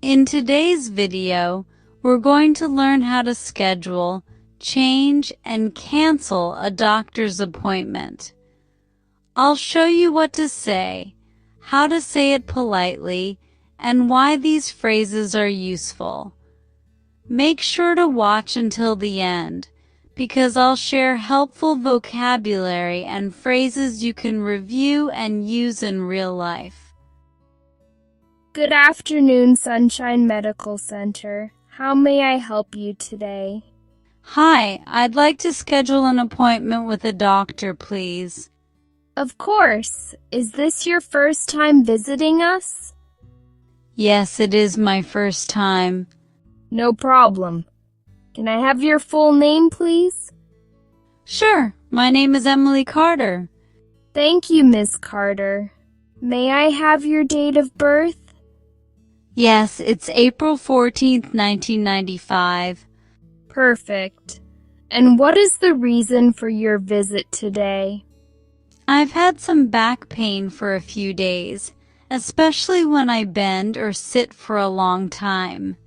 In today's video, we're going to learn how to schedule, change, and cancel a doctor's appointment. I'll show you what to say, how to say it politely, and why these phrases are useful. Make sure to watch until the end, because I'll share helpful vocabulary and phrases you can review and use in real life. Good afternoon, Sunshine Medical Center. How may I help you today? Hi, I'd like to schedule an appointment with a doctor, please. Of course. Is this your first time visiting us? Yes, it is my first time. No problem. Can I have your full name, please? Sure, my name is Emily Carter. Thank you, Miss Carter. May I have your date of birth? Yes, it's April 14th, 1995. Perfect. And what is the reason for your visit today? I've had some back pain for a few days, especially when I bend or sit for a long time.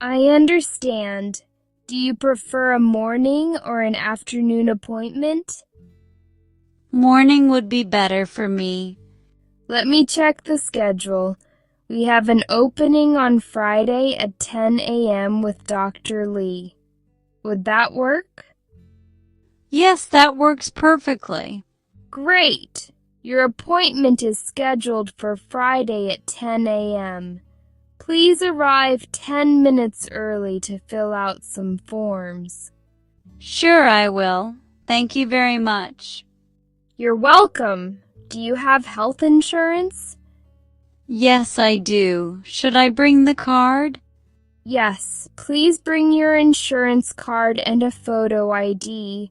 I understand. Do you prefer a morning or an afternoon appointment? Morning would be better for me. Let me check the schedule. We have an opening on Friday at 10 a.m. with Dr. Lee. Would that work? Yes, that works perfectly. Great! Your appointment is scheduled for Friday at 10 a.m. Please arrive 10 minutes early to fill out some forms. Sure, I will. Thank you very much. You're welcome. Do you have health insurance? Yes, I do. Should I bring the card? Yes, please bring your insurance card and a photo ID.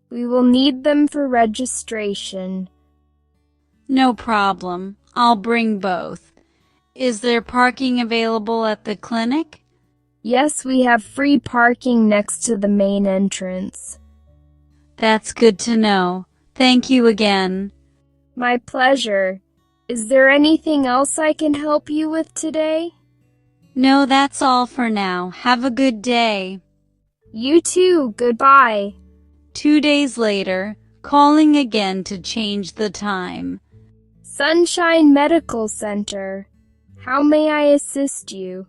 We will need them for registration. No problem. I'll bring both. Is there parking available at the clinic? Yes, we have free parking next to the main entrance. That's good to know. Thank you again. My pleasure. Is there anything else I can help you with today? No, that's all for now. Have a good day. You too. Goodbye. 2 days later, calling again to change the time. Sunshine Medical Center. How may I assist you?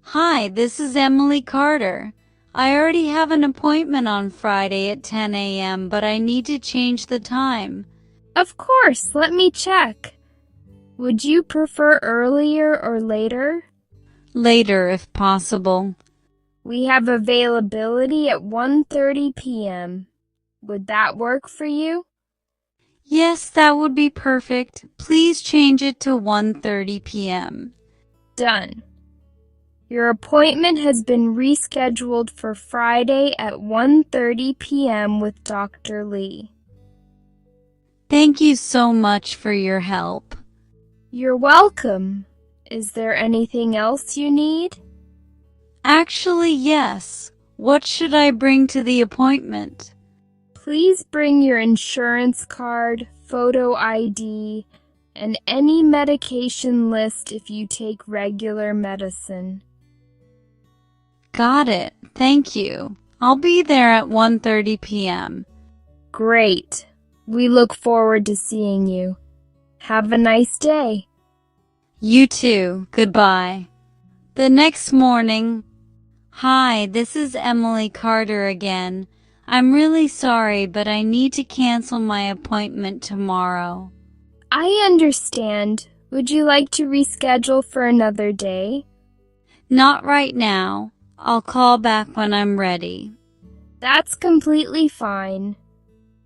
Hi, this is Emily Carter. I already have an appointment on Friday at 10 a.m., but I need to change the time. Of course. Let me check. Would you prefer earlier or later? Later, if possible. We have availability at 1:30 p.m. Would that work for you? Yes, that would be perfect. Please change it to 1:30 p.m. Done. Your appointment has been rescheduled for Friday at 1:30 p.m. with Dr. Lee. Thank you so much for your help. You're welcome. Is there anything else you need? Actually, yes. What should I bring to the appointment? Please bring your insurance card, photo ID, and any medication list if you take regular medicine. Got it. Thank you. I'll be there at 1:30 p.m. Great. We look forward to seeing you. Have a nice day. You too. Goodbye. The next morning. Hi, this is Emily Carter again. I'm really sorry, but I need to cancel my appointment tomorrow. I understand. Would you like to reschedule for another day? Not right now. I'll call back when I'm ready. That's completely fine.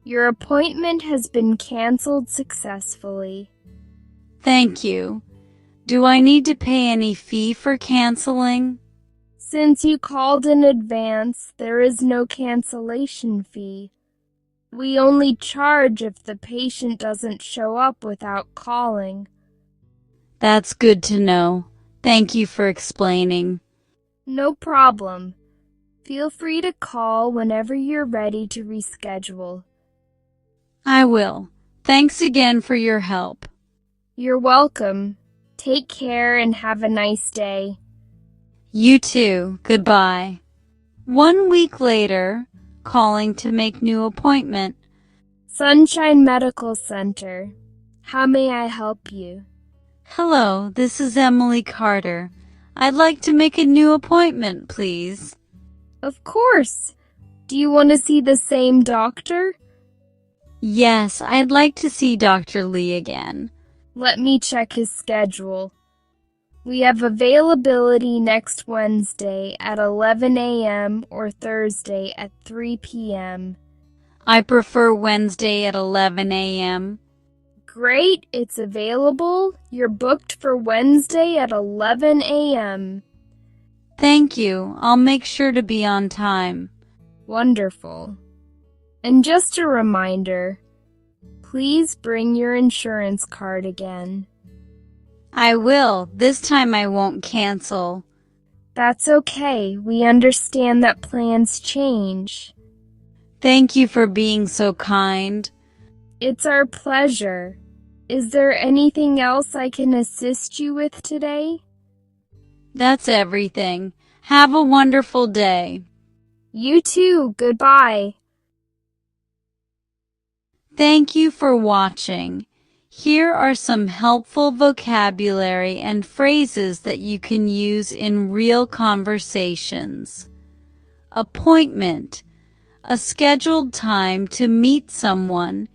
Your appointment has been canceled successfully. Thank you. Do I need to pay any fee for canceling? Since you called in advance, there is no cancellation fee. We only charge if the patient doesn't show up without calling. That's good to know. Thank you for explaining. No problem. Feel free to call whenever you're ready to reschedule. I will. Thanks again for your help. You're welcome. Take care and have a nice day. You too. Goodbye. 1 week later, calling to make new appointment. Sunshine Medical Center. How may I help you? Hello, this is Emily Carter. I'd like to make a new appointment, please. Of course. Do you want to see the same doctor? Yes, I'd like to see Dr. Lee again. Let me check his schedule. We have availability next Wednesday at 11 a.m. or Thursday at 3 p.m. I prefer Wednesday at 11 a.m. Great, it's available. You're booked for Wednesday at 11 a.m. Thank you. I'll make sure to be on time. Wonderful. And just a reminder, please bring your insurance card again. I will. This time I won't cancel. That's okay. We understand that plans change. Thank you for being so kind. It's our pleasure. Is there anything else I can assist you with today? That's everything. Have a wonderful day. You too. Goodbye. Thank you for watching. Here are some helpful vocabulary and phrases that you can use in real conversations. Appointment. A scheduled time to meet someone,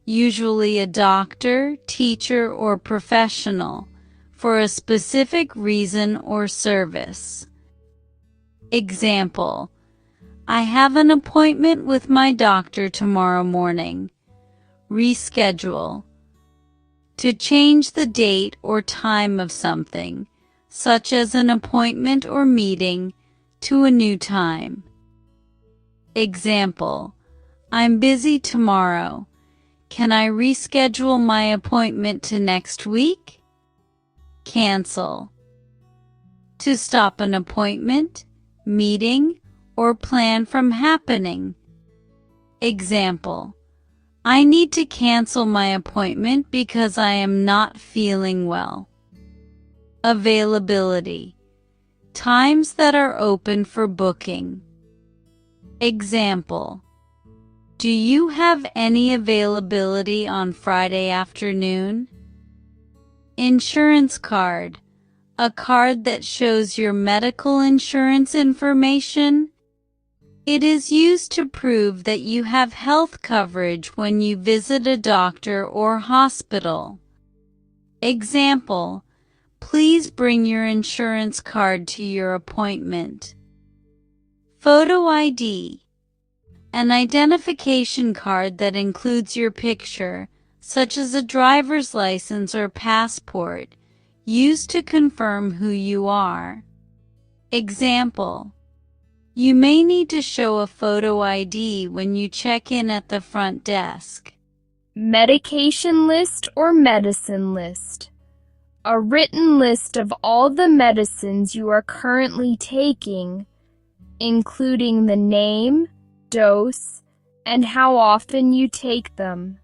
usually a doctor, teacher, or professional, for a specific reason or service. Example: I have an appointment with my doctor tomorrow morning. Reschedule. To change the date or time of something, such as an appointment or meeting, to a new time. Example: I'm busy tomorrow. Can I reschedule my appointment to next week? Cancel. To stop an appointment, meeting, or plan from happening. Example: I need to cancel my appointment because I am not feeling well. Availability. Times that are open for booking. Example: do you have any availability on Friday afternoon? Insurance card. A card that shows your medical insurance information. It is used to prove that you have health coverage when you visit a doctor or hospital. Example: please bring your insurance card to your appointment. Photo ID. An identification card that includes your picture, such as a driver's license or passport, used to confirm who you are. Example: you may need to show a photo ID when you check in at the front desk. Medication list or medicine list. A written list of all the medicines you are currently taking, including the name, dose, and how often you take them.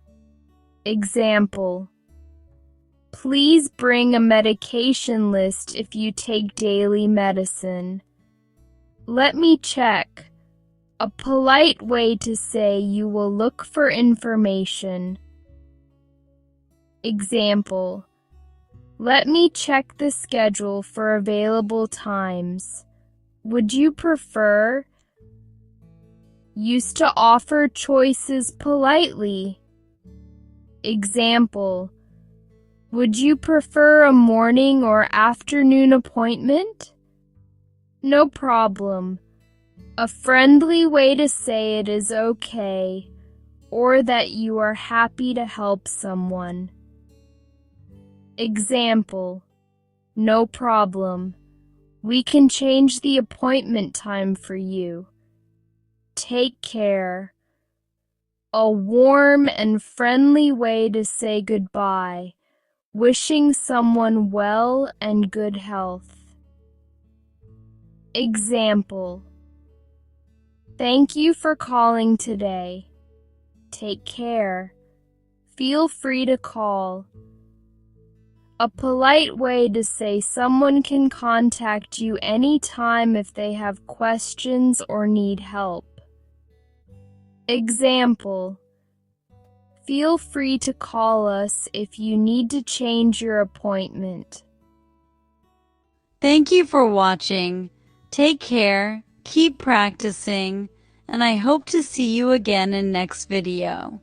Example: please bring a medication list if you take daily medicine. Let me check. A polite way to say you will look for information. Example: let me check the schedule for available times. Would you prefer? Used to offer choices politely. Example: would you prefer a morning or afternoon appointment? No problem. A friendly way to say it is okay, or that you are happy to help someone. Example: no problem. We can change the appointment time for you. Take care. A warm and friendly way to say goodbye, wishing someone well and good health. Example: thank you for calling today. Take care. Feel free to call. A polite way to say someone can contact you anytime if they have questions or need help. Example: feel free to call us if you need to change your appointment. Thank you for watching. Take care, keep practicing, and I hope to see you again in next video.